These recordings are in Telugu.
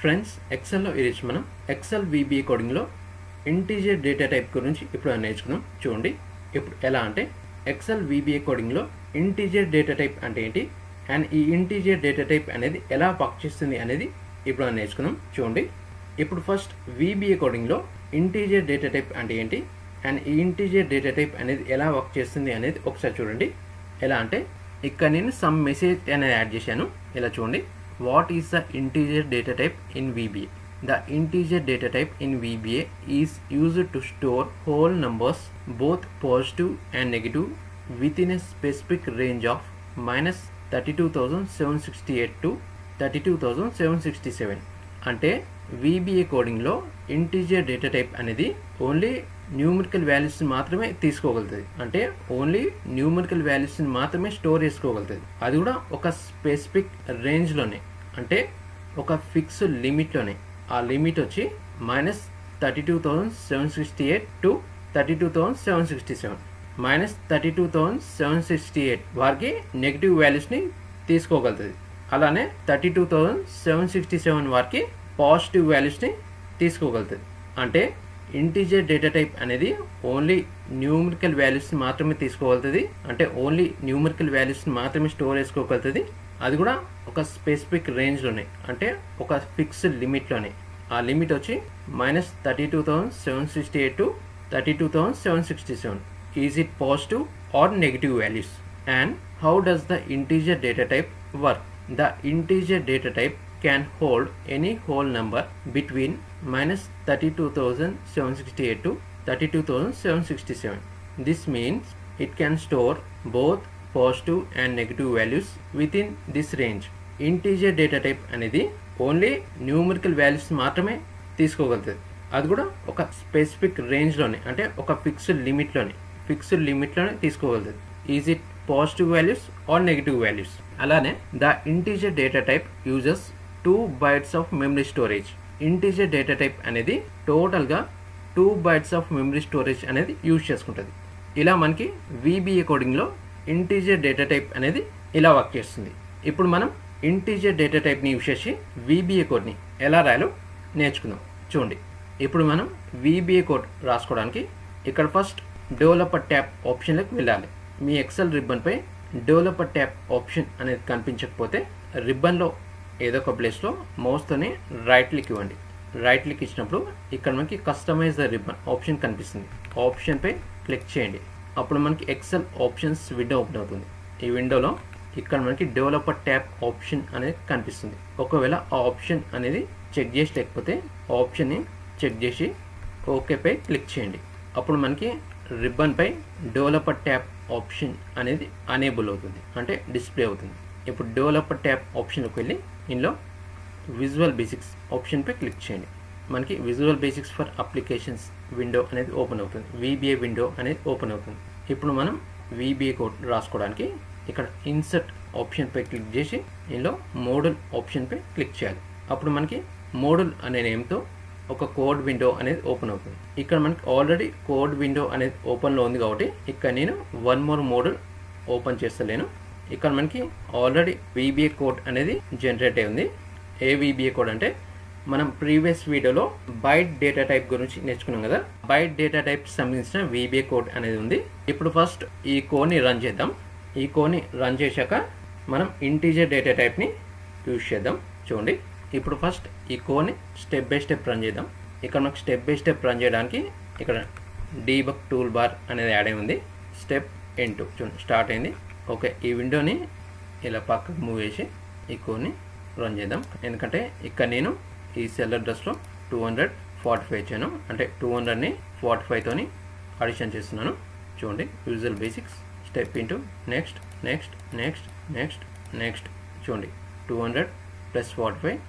ఫ్రెండ్స్, ఎక్సెల్లో ఈరోజు మనం ఎక్సెల్ VBA కోడింగ్లో ఇంటీజర్ డేటా టైప్ గురించి ఇప్పుడు నేర్చుకున్నాం. చూడండి ఇప్పుడు ఎలా అంటే ఎక్సెల్ VBA కోడింగ్లో ఇంటీజర్ డేటా టైప్ అంటే ఏంటి అండ్ ఈ ఇంటీజర్ డేటా టైప్ అనేది ఎలా వర్క్ చేస్తుంది అనేది ఇప్పుడు నేర్చుకున్నాం. చూడండి ఇప్పుడు ఫస్ట్ VBA కోడింగ్లో ఇంటీజర్ డేటా టైప్ అంటే ఏంటి అండ్ ఈ ఇంటీజర్ డేటా టైప్ అనేది ఎలా వర్క్ చేస్తుంది అనేది ఒకసారి చూడండి. ఎలా అంటే ఇక్కడ నేను సమ్ మెసేజ్ అనేది యాడ్ చేశాను. ఇలా చూడండి, what is the integer data type in VBA? The integer data type in VBA is used to store whole numbers, both positive and negative, within a specific range of minus 32,768 to 32,767. అంటే VBA కోడింగ్లో ఇంటీజర్ డేటా టైప్ అనేది ఓన్లీ న్యూమరికల్ వాల్యూస్ మాత్రమే తీసుకోగలుగుతుంది. అంటే ఓన్లీ న్యూమరికల్ వాల్యూస్ని మాత్రమే స్టోర్ చేసుకోగలుగుతుంది. అది కూడా ఒక స్పెసిఫిక్ రేంజ్లోనే, అంటే ఒక ఫిక్స్డ్ లిమిట్లోనే. ఆ లిమిట్ వచ్చి మైనస్ 32,768 టు 32,767. మైనస్ 32,768 వారికి నెగిటివ్ వాల్యూస్ని తీసుకోగలుగుతుంది. అలానే 32,767 వారికి పాజిటివ్ వాల్యూస్ని తీసుకోగలుగుతుంది. అంటే ఇంటీజర్ డేటా టైప్ అనేది ఓన్లీ న్యూమరికల్ వాల్యూస్ని మాత్రమే తీసుకోగలుగుతుంది. అంటే ఓన్లీ న్యూమరికల్ వాల్యూస్ని మాత్రమే స్టోర్ చేసుకోగలుగుతుంది. అది కూడా ఒక స్పెసిఫిక్ రేంజ్లోనే, అంటే ఒక ఫిక్స్డ్ లిమిట్లోనే. ఆ లిమిట్ వచ్చి minus 32,768 to 32,767. Is it positive or negative values? And how does the integer data type work? The integer data type can hold any whole number between minus 32,768 to 32,767. This means it can store both positive and negative values within this range. Integer data type అనేది ఓన్లీ న్యూమరికల్ వాల్యూస్ మాత్రమే తీసుకోగలుగుతుంది. అది కూడా ఒక స్పెసిఫిక్ రేంజ్లోనే, అంటే ఒక ఫిక్స్డ్ లిమిట్లోనే తీసుకోగలుగుతుంది. Is it positive values or negative values? అలానే the integer data type uses 2 bytes of memory storage. Integer data type అనేది టోటల్గా 2 bytes ఆఫ్ మెమరీ స్టోరేజ్ అనేది యూజ్ చేసుకుంటుంది. ఇలా మనకి VBA కోడింగ్లో ఇంటీజర్ డేటా టైప్ అనేది ఇలా వర్క్ చేస్తుంది. ఇప్పుడు మనం ఇంటీజర్ డేటా టైప్ని యూజ్ చేసి VBA కోడ్ని ఎలా రాయాలో నేర్చుకుందాం. చూడండి ఇప్పుడు మనం VBA కోడ్ రాసుకోవడానికి ఇక్కడ ఫస్ట్ డెవలపర్ ట్యాబ్ ఆప్షన్లోకి వెళ్ళాలి. మీ ఎక్సెల్ రిబ్బన్పై డెవలపర్ ట్యాబ్ ఆప్షన్ అనేది కనిపించకపోతే రిబ్బన్లో ఏదో ఒక ప్లేస్లో మౌస్తోనే రైట్ క్లిక్ ఇవ్వండి. రైట్ క్లిక్ ఇచ్చినప్పుడు ఇక్కడ మనకి కస్టమైజ్ ద రిబ్బన్ ఆప్షన్ కనిపిస్తుంది. ఆప్షన్పై క్లిక్ చేయండి. అప్పుడు మనకి ఎక్సెల్ ఆప్షన్స్ విండో ఓపెన్ అవుతుంది. ఈ విండోలో ఇక్కడ మనకి డెవలపర్ ట్యాబ్ ఆప్షన్ అనేది కనిపిస్తుంది. ఒకవేళ ఆ ఆప్షన్ అనేది చెక్ చేసి లేకపోతే ఆప్షన్ని చెక్ చేసి ఓకేపై క్లిక్ చేయండి. అప్పుడు మనకి రిబ్బన్పై డెవలపర్ ట్యాబ్ ఆప్షన్ అనేది అనేబుల్ అవుతుంది, అంటే డిస్ప్లే అవుతుంది. ఇప్పుడు డెవలపర్ ట్యాబ్ ఆప్షన్కి వెళ్ళి ఇందులో విజువల్ బేసిక్స్ ఆప్షన్పై క్లిక్ చేయండి. మనకి visual basics for applications window అనేది ఓపెన్ అవుతుంది. VBA విండో అనేది ఓపెన్ అవుతుంది. ఇప్పుడు మనం VBA కోడ్ రాసుకోవడానికి ఇక్కడ ఇన్సర్ట్ ఆప్షన్పై క్లిక్ చేసి ఇందులో మోడల్ ఆప్షన్పై క్లిక్ చేయాలి. అప్పుడు మనకి మోడల్ అనే నేమ్తో ఒక కోడ్ విండో అనేది ఓపెన్ అవుతుంది. ఇక్కడ మనకి ఆల్రెడీ కోడ్ విండో అనేది ఓపెన్లో ఉంది కాబట్టి ఇక్కడ నేను వన్ మోర్ మోడల్ ఓపెన్ చేస్తలేను. ఇక్కడ మనకి ఆల్రెడీ VBA కోడ్ అనేది జనరేట్ అయి ఉంది. ఏ VBA కోడ్ అంటే మనం ప్రీవియస్ వీడియోలో బైట్ డేటా టైప్ గురించి నేర్చుకున్నాం కదా. బైట్ డేటా టైప్ సంబంధించిన VBA కోడ్ అనేది ఉంది. ఇప్పుడు ఫస్ట్ ఈ కోడ్ని రన్ చేద్దాం. ఈ కోడ్ని రన్ చేశాక మనం ఇంటీజర్ డేటా టైప్ని యూజ్ చేద్దాం. చూడండి ఇప్పుడు ఫస్ట్ ఈ కోడ్ని స్టెప్ బై స్టెప్ రన్ చేద్దాం. ఇక్కడ మనకు స్టెప్ బై స్టెప్ రన్ చేయడానికి ఇక్కడ డీబగ్ టూల్ బార్ అనేది యాడ్ అయి ఉంది. స్టెప్ ఇంటూ చూడండి స్టార్ట్ అయింది. ఓకే, ఈ విండోని ఇలా పక్కకు మూవ్ చేసి ఈ కోడ్ని రన్ చేద్దాం. ఎందుకంటే ఇక్కడ నేను ఈ సెల్ అడ్రస్లో 245 ఇచ్చాను, అంటే 200ని 45తోని అడిషన్ చేస్తున్నాను. చూడండి visual basics step into next next next next next. చూడండి 200 + 45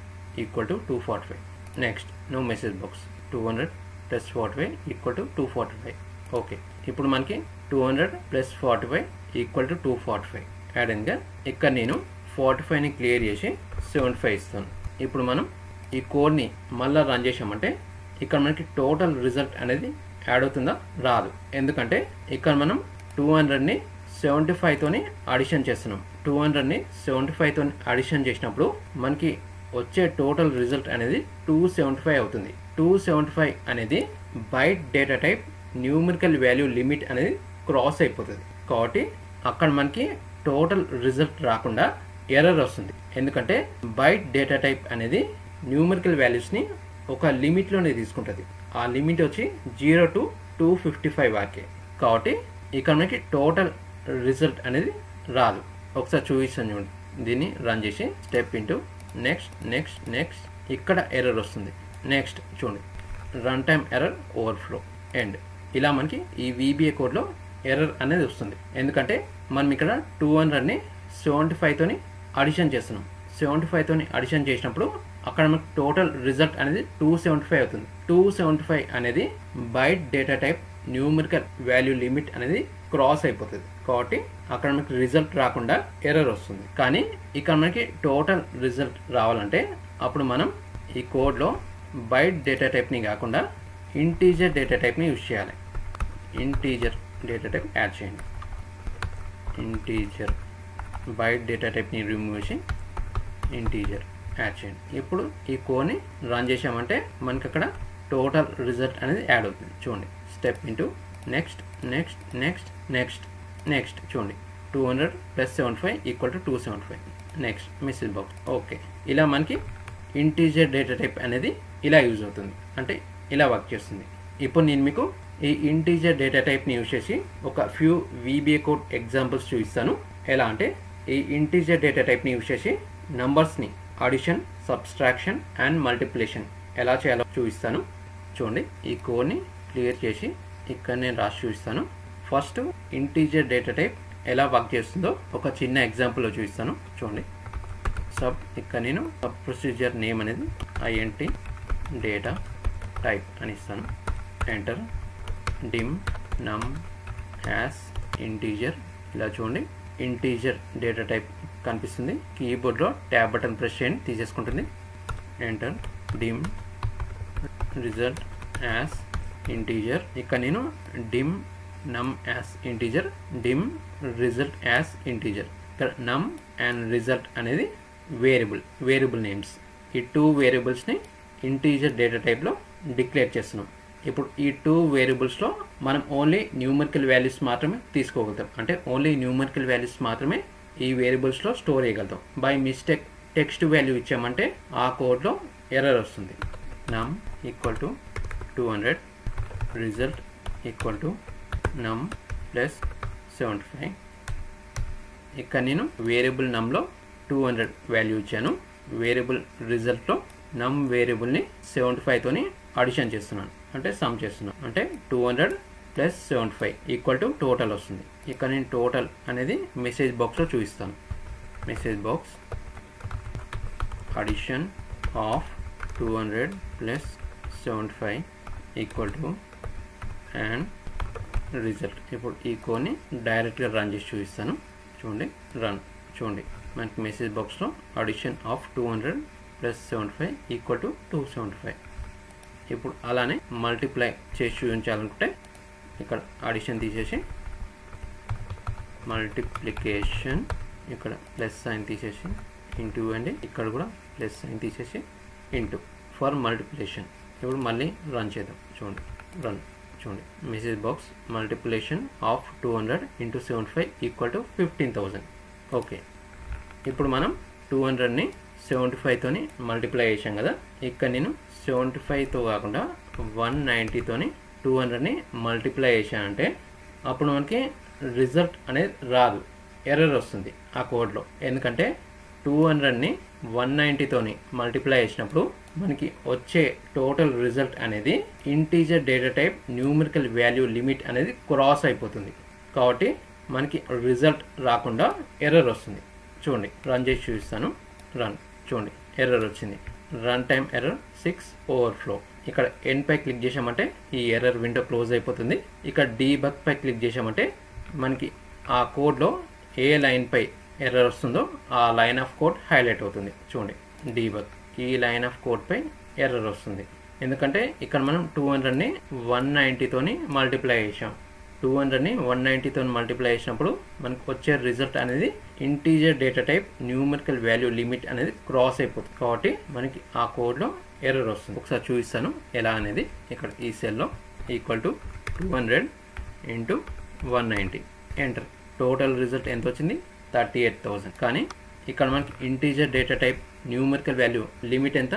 equal to 245. Next no message box 200 + 45 equal to 245. Okay, ఇప్పుడు మనకి 200 + 45 ఈక్వల్ టు 245 యాడ్ అయిందిగా. ఇక్కడ నేను 45ని క్లియర్ చేసి 75 ఇస్తాను. ఇప్పుడు మనం ఈ కోడ్ని మళ్ళీ రన్ చేసామంటే ఇక్కడ మనకి టోటల్ రిజల్ట్ అనేది యాడ్ అవుతుందా? రాదు. ఎందుకంటే ఇక్కడ మనం 200ని 75తోని అడిషన్ చేస్తున్నాం. 200ని 75తోని అడిషన్ చేసినప్పుడు మనకి వచ్చే టోటల్ రిజల్ట్ అనేది 275 అవుతుంది. 275 అనేది byte data type numerical value limit అనేది క్రాస్ అయిపోతుంది. కాబట్టి అక్కడ మనకి టోటల్ రిజల్ట్ రాకుండా ఎర్రర్ వస్తుంది. ఎందుకంటే బైట్ డేటా టైప్ అనేది న్యూమరికల్ వాల్యూస్ని ఒక లిమిట్లోనే తీసుకుంటుంది. ఆ లిమిట్ వచ్చి 0 to 255 వరకే. కాబట్టి ఇక్కడ మనకి టోటల్ రిజల్ట్ అనేది రాదు. ఒకసారి చూపిస్తాను చూడండి. దీన్ని రన్ చేసి స్టెప్ ఇంటూ నెక్స్ట్ ఇక్కడ ఎర్రర్ వస్తుంది. నెక్స్ట్ చూడండి, run time error overflow end. ఇలా మనకి ఈ VBA కోడ్లో ఎర్రర్ అనేది వస్తుంది. ఎందుకంటే మనం ఇక్కడ 200ని 75తోని అడిషన్ చేస్తున్నాం. 75తోని అడిషన్ చేసినప్పుడు అక్కడ మనకి టోటల్ రిజల్ట్ అనేది 275 అవుతుంది. 275 అనేది byte data type numerical value limit అనేది క్రాస్ అయిపోతుంది. కాబట్టి అక్కడ మనకి రిజల్ట్ రాకుండా ఎర్రర్ వస్తుంది. కానీ ఇక్కడ మనకి టోటల్ రిజల్ట్ రావాలంటే అప్పుడు మనం ఈ కోడ్లో బైట్ డేటా టైప్ని కాకుండా ఇంటీజర్ డేటా టైప్ని యూజ్ చేయాలి. ఇంటీజర్ డేటా టైప్ యాడ్ చేయండి. ఇంటీజర్ బైట్ డేటా టైప్ని రిమూవ్ చేసి ఇంటీజర్ యాడ్ చేయండి. ఇప్పుడు ఈ కోడ్ని రన్ చేసామంటే మనకి అక్కడ టోటల్ రిజల్ట్ అనేది యాడ్ అవుతుంది. చూడండి, స్టెప్ ఇంటూ నెక్స్ట్ చూడండి, 200 + 75 = 275. Next message box. ఓకే, ఇలా మనకి ఇంటీజర్ డేటా టైప్ అనేది ఇలా యూజ్ అవుతుంది, అంటే ఇలా వర్క్ చేస్తుంది. ఇప్పుడు నేను మీకు ఈ ఇంటీజర్ డేటా టైప్ని యూజ్ చేసి ఒక ఫ్యూ VBA కోడ్ ఎగ్జాంపుల్స్ చూపిస్తాను. ఎలా అంటే ఈ ఇంటీజర్ డేటా టైప్ని యూజ్ చేసి నంబర్స్ని అడిషన్, సబ్స్ట్రాక్షన్ అండ్ మల్టిప్లికేషన్ ఎలా చేయాలో చూపిస్తాను. చూడండి, ఈ కోడ్ని క్లియర్ చేసి ఇక్కడ నేను రాసి చూపిస్తాను. ఫస్ట్ ఇంటీజర్ డేటా టైప్ ఎలా వర్క్ చేస్తుందో ఒక చిన్న ఎగ్జాంపుల్లో చూపిస్తాను. చూడండి, ఇక్కడ నేను సబ్ ప్రొసీజర్ నేమ్ అనేది INT డేటా టైప్ అని ఇస్తాను. Enter. dim num as integer. ఇలా చూడండి, ఇంటీజర్ డేటా టైప్ కనిపిస్తుంది. కీబోర్డ్లో ట్యాబ్ బటన్ ప్రెస్ చేయండి, తీసేసుకుంటుంది. Enter. dim result as integer. ఇక్కడ నేను dim num as integer, dim result as integer. ఇక్కడ num అండ్ result అనేది వేరియబుల్ నేమ్స్. ఈ 2 వేరియబుల్స్ని ఇంటీజర్ డేటా టైప్లో డిక్లేర్ చేస్తున్నాం. ఇప్పుడు ఈ 2 వేరియబుల్స్లో మనం ఓన్లీ న్యూమరికల్ వాల్యూస్ మాత్రమే తీసుకోగలుగుతాం. అంటే ఓన్లీ న్యూమరికల్ వాల్యూస్ మాత్రమే ఈ వేరియబుల్స్లో స్టోర్ చేయగలుగుతాం. బై మిస్టేక్ టెక్స్ట్ వాల్యూ ఇచ్చామంటే ఆ కోడ్లో ఎర్రర్ వస్తుంది. num = 200, result = num + 75. ఇక్కడ నేను వేరియబుల్ నమ్లో 200 వాల్యూ ఇచ్చాను. వేరియబుల్ రిజల్ట్లో నమ్ వేరియబుల్ని 75తోని అడిషన్ చేస్తున్నాను, అంటే సమ్ చేస్తున్నాను. అంటే 200 + 75 = టోటల్ వస్తుంది. ఇక్కడ నేను టోటల్ అనేది మెసేజ్ బాక్స్లో చూపిస్తాను. Message box addition of 200 + 75 = and result. ఇప్పుడు ఈ కోడ్ని డైరెక్ట్గా రన్ చేసి చూపిస్తాను. చూడండి, రన్. చూడండి, మనకి మెసేజ్ బాక్స్లో అడిషన్ ఆఫ్ 200 + 75 = 275. ఇప్పుడు అలానే మల్టిప్లై చేసి చూపించాలనుకుంటే ఇక్కడ అడిషన్ తీసేసి మల్టిప్లికేషన్, ఇక్కడ ప్లస్ సైన్ తీసేసి ఇంటూ అండి, ఇక్కడ కూడా ప్లస్ సైన్ తీసేసి ఇంటూ ఫర్ మల్టిప్లికేషన్. ఇప్పుడు మళ్ళీ రన్ చేద్దాం. చూడండి, రన్. చూడండి, message box multiplication of 200 × 75 = 15,000. Okay, ఇప్పుడు మనం 200ని 75తోని మల్టిప్లై చేసాం కదా. ఇక్కడ నేను 75తో కాకుండా 190తోని 200ని మల్టిప్లై చేశానంటే అప్పుడు మనకి రిజల్ట్ అనేది రాదు, ఎర్రర్ వస్తుంది ఆ కోడ్లో. ఎందుకంటే 200ని 190తోని మల్టిప్లై చేసినప్పుడు మనకి వచ్చే టోటల్ రిజల్ట్ అనేది integer data type numerical value limit అనేది క్రాస్ అయిపోతుంది. కాబట్టి మనకి రిజల్ట్ రాకుండా ఎర్రర్ వస్తుంది. చూడండి, రన్ చేసి చూపిస్తాను. రన్. చూడండి, ఎర్రర్ వచ్చింది. Run time error 6 overflow. ఇక్కడ ఎండ్ పై క్లిక్ చేసామంటే ఈ ఎర్రర్ విండో క్లోజ్ అయిపోతుంది. ఇక్కడ డీబగ్ పై క్లిక్ చేసామంటే మనకి ఆ కోడ్లో ఏ లైన్ పై ఎర్రర్ వస్తుందో ఆ లైన్ ఆఫ్ కోడ్ హైలైట్ అవుతుంది. చూడండి, డీబగ్. ఈ లైన్ ఆఫ్ కోడ్ పై ఎర్రర్ వస్తుంది. ఎందుకంటే ఇక్కడ మనం 200ని 190తోని మల్టిప్లై చేసాం. 200ని 190తో మల్టిప్లై చేసినప్పుడు మనకు వచ్చే రిజల్ట్ అనేది integer data type numerical value limit అనేది క్రాస్ అయిపోతుంది. కాబట్టి మనకి ఆ కోడ్లో ఎర్రర్ వస్తుంది. ఒకసారి చూపిస్తాను ఎలా అనేది. ఇక్కడ ఈ సెల్లో equal to 200 into 190 enter. Total result ఎంత వచ్చింది? 38,000. కానీ ఇక్కడ మనకి integer data type numerical value limit ఎంత?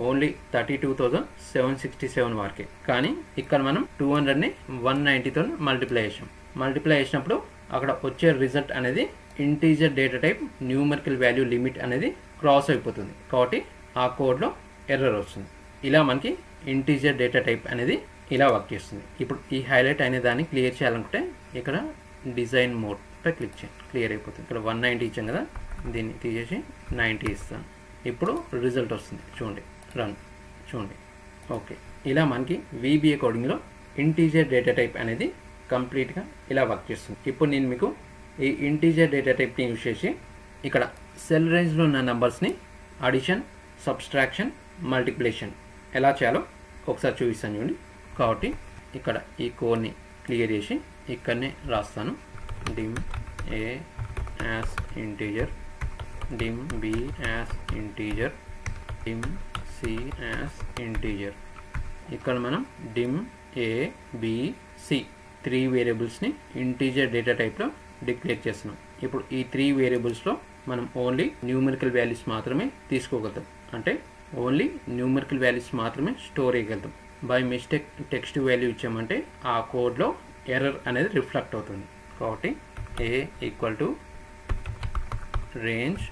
ఓన్లీ 32,767 వరకే. కానీ ఇక్కడ మనం 200ని 190తో మల్టిప్లై చేసాం. మల్టిప్లై చేసినప్పుడు అక్కడ వచ్చే రిజల్ట్ అనేది integer data type numerical value limit అనేది క్రాస్ అయిపోతుంది. కాబట్టి ఆ కోడ్లో ఎర్రర్ వస్తుంది. ఇలా మనకి ఇంటీజర్ డేటా టైప్ అనేది ఇలా వర్క్ చేస్తుంది. ఇప్పుడు ఈ హైలైట్ అనే దాన్ని క్లియర్ చేయాలనుకుంటే ఇక్కడ డిజైన్ మోడ్ పై క్లిక్ చేయండి. క్లియర్ అయిపోతుంది. ఇక్కడ 190 ఇచ్చాం కదా, దీన్ని తీసేసి 90 ఇస్తాను. ఇప్పుడు రిజల్ట్ వస్తుంది. చూడండి, రన్ చూడండి. ఓకే, ఇలా మనకి VBA కోడింగ్లో ఇంటీజర్ డేటా టైప్ అనేది కంప్లీట్గా ఇలా వర్క్ చేస్తుంది. ఇప్పుడు నేను మీకు ఈ ఇంటీజర్ డేటా టైప్ని యూజ్ చేసి ఇక్కడ సెల్ రేంజ్లో ఉన్న నెంబర్స్ని అడిషన్, సబ్స్ట్రాక్షన్, మల్టిప్లికేషన్ ఎలా చేయాలో ఒకసారి చూపిస్తాను చూడండి. కాబట్టి ఇక్కడ ఈ కోడ్ని క్లియర్ చేసి ఇక్కడనే రాస్తాను. Dim A as integer, dim B as integer, dim C as integer. ఇక్కడ మనం dim A B C 3 వేరియబుల్స్ని ఇంటీజర్ డేటా టైప్లో డిక్లేర్ చేస్తున్నాం. ఇప్పుడు ఈ 3 వేరియబుల్స్లో మనం ఓన్లీ న్యూమరికల్ వాల్యూస్ మాత్రమే తీసుకోగలుగుతాం. అంటే ఓన్లీ న్యూమరికల్ వాల్యూస్ మాత్రమే స్టోర్ చేయగలుగుతాం. బై మిస్టేక్ టెక్స్ట్ వాల్యూ ఇచ్చామంటే ఆ కోడ్లో ఎర్రర్ అనేది రిఫ్లెక్ట్ అవుతుంది. కాబట్టి A equal to range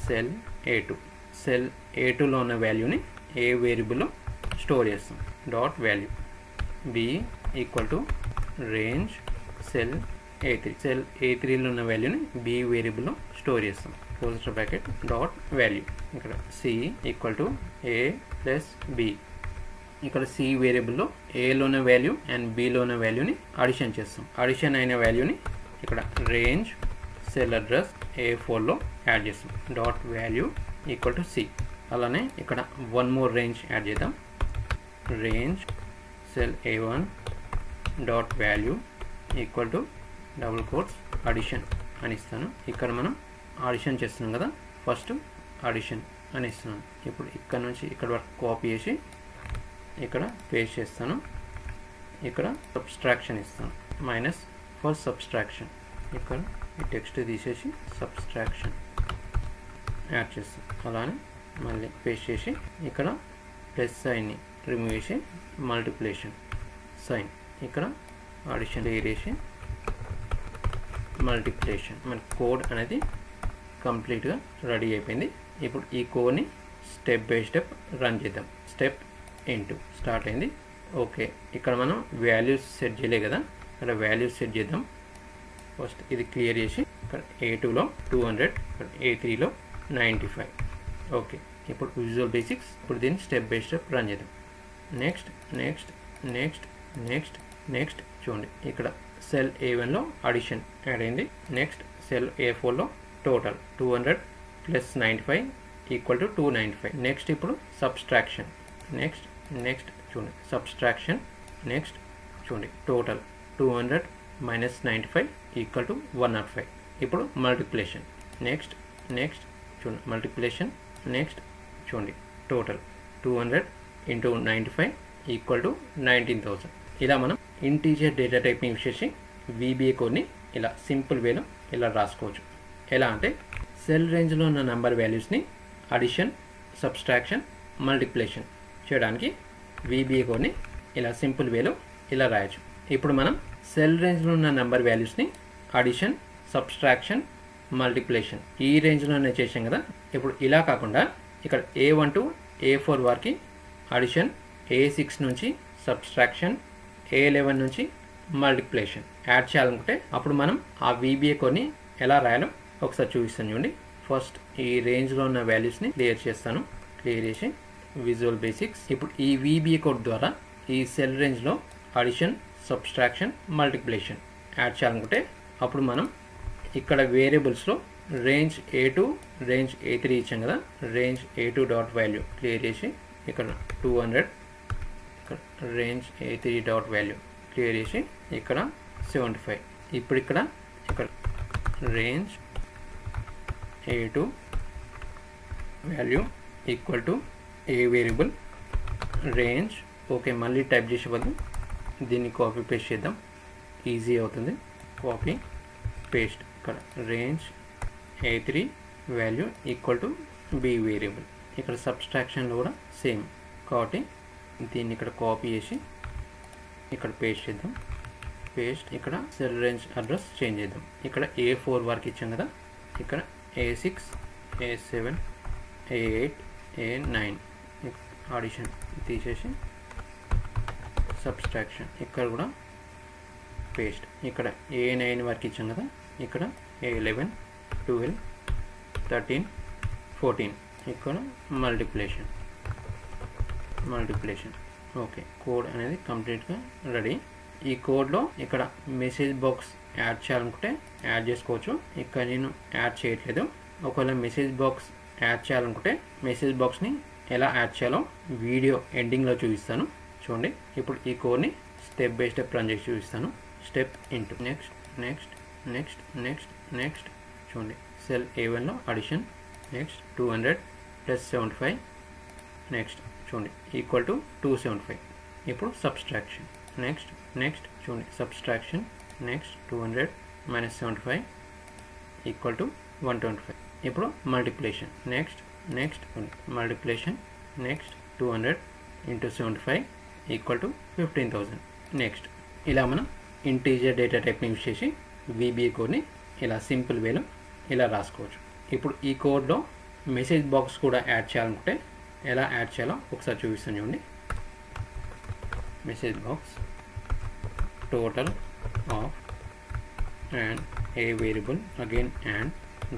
cell A2. Cell A2లో ఉన్న వాల్యూని ఏ వేరియబుల్లో స్టోర్ చేస్తాం. Dot value. B equal to range cell A3. Cell A3లో ఉన్న వాల్యూని B వేరియబుల్లో స్టోర్ చేస్తాం. Close bracket dot value. ఇక్కడ C equal to A plus B. ఇక్కడ C వేరియబుల్లో ఏలో ఉన్న వాల్యూ అండ్ Bలో ఉన్న వాల్యూని అడిషన్ చేస్తాం. అడిషన్ అయిన వాల్యూని ఇక్కడ రేంజ్ సెల్ అడ్రస్ A4లో యాడ్ చేస్తాం. Dot value equal to C. అలానే ఇక్కడ వన్ మోర్ రేంజ్ యాడ్ చేద్దాం. Range cell A1 dot value equal to double quotes addition అని ఇస్తాను. ఇక్కడ మనం అడిషన్ చేస్తున్నాం కదా, ఫస్ట్ అడిషన్ అని ఇస్తున్నాను. ఇప్పుడు ఇక్కడ నుంచి ఇక్కడ వరకు కాపీ చేసి ఇక్కడ పేస్ట్ చేస్తాను. ఇక్కడ సబ్స్ట్రాక్షన్ ఇస్తాను. Minus for subtraction. ఇక్కడ ఈ టెక్స్ట్ తీసేసి సబ్స్ట్రాక్షన్ యాడ్ చేస్తాం. అలానే మళ్ళీ పేస్ట్ చేసి ఇక్కడ ప్లస్ సైన్ని రిమూవ్ చేసి మల్టిప్లికేషన్ సైన్. ఇక్కడ అడిషన్ వేసి మల్టిప్లికేషన్. మన కోడ్ అనేది కంప్లీట్గా రెడీ అయిపోయింది. ఇప్పుడు ఈ కోడ్ని స్టెప్ బై స్టెప్ రన్ చేద్దాం. స్టెప్ ఇంటూ స్టార్ట్ అయింది. ఓకే, ఇక్కడ మనం వాల్యూస్ సెట్ చేయలే కదా, ఇక్కడ వాల్యూస్ సెట్ చేద్దాం. ఫస్ట్ ఇది క్లియర్ చేసి ఇక్కడ A2లో 200, ఇక్కడ A3లో 95. ఓకే, ఇప్పుడు విజువల్ బేసిక్స్. ఇప్పుడు దీన్ని స్టెప్ బై స్టెప్ రన్ చేద్దాం. Next next next next next చూడండి, ఇక్కడ సెల్ A1లో అడిషన్ యాడ్ అయింది. నెక్స్ట్ సెల్ A4లో total 200 plus 95 equal to 295. Next ఇప్పుడు సబ్స్ట్రాక్షన్. నెక్స్ట్ నెక్స్ట్ చూడండి సబ్స్ట్రాక్షన్. నెక్స్ట్ చూడండి టోటల్ 200 మైనస్ 95 ఈక్వల్ టు 105. ఇప్పుడు మల్టిప్లికేషన్. నెక్స్ట్ నెక్స్ట్ చూడండి మల్టిప్లికేషన్. నెక్స్ట్ చూడండి టోటల్ 200 ఇంటూ 95 ఈక్వల్ టు 19,000. ఇలా మనం ఇంటీజర్ డేటా టైప్ని యూజ్ చేసి VBA కోడ్ని ఇలా సింపుల్ వేలో ఇలా రాసుకోవచ్చు. ఎలా అంటే సెల్ రేంజ్లో ఉన్న నెంబర్ వాల్యూస్ని అడిషన్, సబ్స్ట్రాక్షన్, మల్టిప్లికేషన్ చేయడానికి VBA కోడ్ని ఇలా సింపుల్ వేలో ఇలా రాయొచ్చు. ఇప్పుడు మనం సెల్ రేంజ్లో ఉన్న నెంబర్ వాల్యూస్ని అడిషన్, సబ్స్ట్రాక్షన్, మల్టిప్లికేషన్ ఈ రేంజ్లోనే చేసాం కదా. ఇప్పుడు ఇలా కాకుండా ఇక్కడ A1 టు A4 వరకు అడిషన్, A6 నుంచి సబ్స్ట్రాక్షన్, A11 నుంచి మల్టిప్లికేషన్ యాడ్ చేయాలనుకుంటే అప్పుడు మనం ఆ VBA కోడ్ని ఎలా రాయాలో ఒకసారి చూపిస్తాను చూడండి. ఫస్ట్ ఈ రేంజ్లో ఉన్న వాల్యూస్ని క్లియర్ చేస్తాను. క్లియర్ చేసి విజువల్ బేసిక్స్. ఇప్పుడు ఈ VBA కోడ్ ద్వారా ఈ సెల్ రేంజ్లో అడిషన్, సబ్స్ట్రాక్షన్, మల్టిప్లికేషన్ యాడ్ చేయాలనుకుంటే అప్పుడు మనం ఇక్కడ వేరియబుల్స్లో రేంజ్ A2, రేంజ్ A3 ఇచ్చాం కదా. Range A2 dot value clear చేసి ఇక్కడ 200, ఇక్కడ range A3 dot value clear చేసి ఇక్కడ 75. ఇప్పుడు ఇక్కడ range a2 value equal to A variable range. Okay, మళ్ళీ టైప్ చేసే బదులు దీన్ని కాపీ పేస్ట్ చేద్దాం, ఈజీ అవుతుంది. Copy paste. ఇక్కడ range a3 value equal to B variable. ఇక్కడ సబ్స్ట్రాక్షన్లో కూడా సేమ్ కాబట్టి దీన్ని ఇక్కడ కాపీ చేసి ఇక్కడ పేస్ట్ చేద్దాం. పేస్ట్. ఇక్కడ సెల్ రేంజ్ అడ్రస్ చేంజ్ చేద్దాం. ఇక్కడ A4 వరకు ఇచ్చాం కదా, ఇక్కడ A6 A7 A8 A9 audition తీసేసి సబ్స్ట్రాక్షన్ ఇక్కడ కూడా పేస్ట్. ఇక్కడ A9 వరకు ఇచ్చాం కదా, ఇక్కడ A11 12 13 14 ఇక్కడ మల్టిప్లికేషన్. ఓకే, కోడ్ అనేది కంప్లీట్గా రెడీ. ఈ కోడ్లో ఇక్కడ మెసేజ్ బాక్స్ యాడ్ చేయాలనుకుంటే యాడ్ చేసుకోవచ్చు. ఇక్కడ నేను యాడ్ చేయట్లేదు. ఒకవేళ మెసేజ్ బాక్స్ యాడ్ చేయాలనుకుంటే మెసేజ్ బాక్స్ని ఎలా యాడ్ చేయాలో వీడియో ఎండింగ్లో చూపిస్తాను, చూడండి. ఇప్పుడు ఈ కోడ్ని స్టెప్ బై స్టెప్ రన్ చేసి చూపిస్తాను. Step into next next next next next చూడండి. సెల్ A1లో అడిషన్. నెక్స్ట్ 200 ప్లస్ 75 నెక్స్ట్ చూడండి ఈక్వల్ టు 275. ఇప్పుడు సబ్స్ట్రాక్షన్. నెక్స్ట్ నెక్స్ట్ చూడండి subtraction. Next 200 minus 75 equal to 125. ఇప్పుడు multiplication. Next next multiplication. Next 200 into 75 equal to 15,000. Next ఇలా మనం ఇంటీజర్ డేటా టైప్ని యూజ్ చేసి VBA కోడ్ని ఇలా సింపుల్ వేలో ఇలా రాసుకోవచ్చు. ఇప్పుడు ఈ కోడ్లో మెసేజ్ బాక్స్ కూడా యాడ్ చేయాలనుకుంటే ఎలా యాడ్ చేయాలో ఒకసారి చూపిస్తాను, చూడండి. Message box total of and A variable again and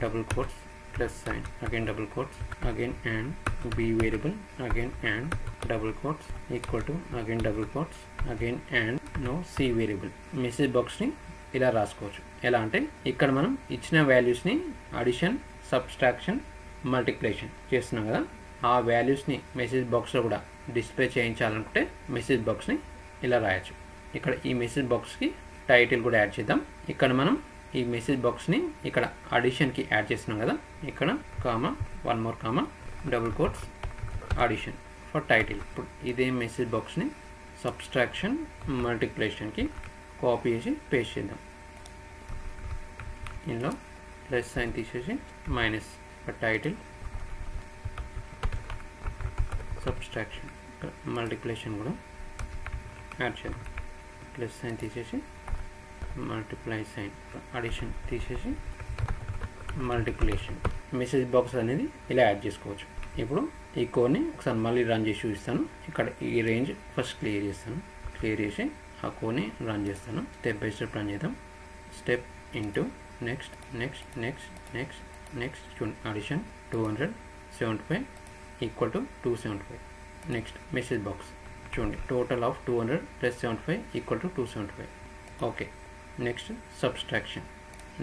double quotes plus sign again double quotes again and B variable again and double quotes equal to again double quotes again and no C variable. Message బాక్స్ని ఇలా రాసుకోవచ్చు. ఎలా అంటే ఇక్కడ మనం ఇచ్చిన వాల్యూస్ని అడిషన్ సబ్స్ట్రాక్షన్ మల్టిప్లికేషన్ చేస్తున్నాం కదా, ఆ వాల్యూస్ని మెసేజ్ బాక్స్లో కూడా డిస్ప్లే చేయించాలనుకుంటే మెసేజ్ బాక్స్ని ఇలా రాయొచ్చు. ఇక్కడ ఈ మెసేజ్ బాక్స్కి టైటిల్ కూడా యాడ్ చేద్దాం. ఇక్కడ మనం ఈ మెసేజ్ బాక్స్ని ఇక్కడ అడిషన్కి యాడ్ చేస్తున్నాం కదా, ఇక్కడ comma 1 more comma double quotes addition for title. ఇప్పుడు ఇదే మెసేజ్ బాక్స్ని సబ్స్ట్రాక్షన్ మల్టిప్లికేషన్కి కాపీ చేసి పేస్ట్ చేద్దాం. ఇందులో ప్లస్ సైన్ తీసేసి minus for title subtraction multiplication కూడా యాడ్ చేద్దాం. ప్లస్ సైన్ తీసేసి మల్టిప్లై సైన్ అడిషన్ తీసేసి మల్టిప్లికేషన్. మెసేజ్ బాక్స్ అనేది ఇలా యాడ్ చేసుకోవచ్చు. ఇప్పుడు ఈ కోడ్ని ఒకసారి మళ్ళీ రన్ చేసి చూపిస్తాను. ఇక్కడ ఈ రేంజ్ ఫస్ట్ క్లియర్ చేస్తాను. క్లియర్ చేసి ఆ కోడ్ని రన్ చేస్తాను. స్టెప్ బై స్టెప్ రన్ చేద్దాం. Step into next next next next next చూడండి addition 275 equal to 275. Next message box చూడండి total of 200 plus 75 equal to 275. Okay, next subtraction.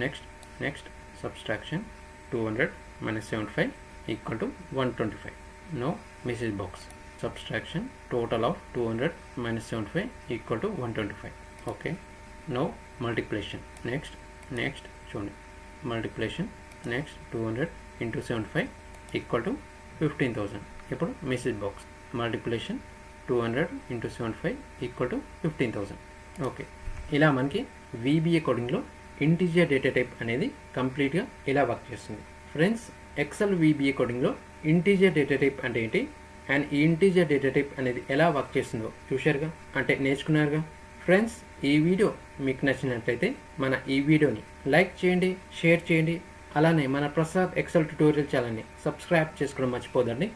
Next next subtraction 200 minus 75 equal to 125. No message box subtraction total of 200 minus 75 equal to 125. Okay, no multiplication. Next next చూడండి multiplication. Next 200 into 75 equal to 15,000. ఇప్పుడు message box multiplication 200 into 75 equal to 15,000. Okay, ఇలా మనకి VBA కోడింగ్లో ఇంటీజర్ డేటా టైప్ అనేది కంప్లీట్గా ఇలా వర్క్ చేస్తుంది. ఫ్రెండ్స్, ఎక్సెల్ VBA కోడింగ్లో ఇంటీజర్ డేటా టైప్ అంటే ఏంటి అండ్ ఈ ఇంటీజర్ డేటా టైప్ అనేది ఎలా వర్క్ చేస్తుందో చూశారుగా, అంటే నేర్చుకున్నారుగా. ఫ్రెండ్స్, ఈ వీడియో మీకు నచ్చినట్లయితే మన ఈ వీడియోని లైక్ చేయండి, షేర్ చేయండి. అలానే మన ప్రసాద్ ఎక్సెల్ ట్యుటోరియల్ ఛానల్ని సబ్స్క్రైబ్ చేసుకోవడం మర్చిపోదండి.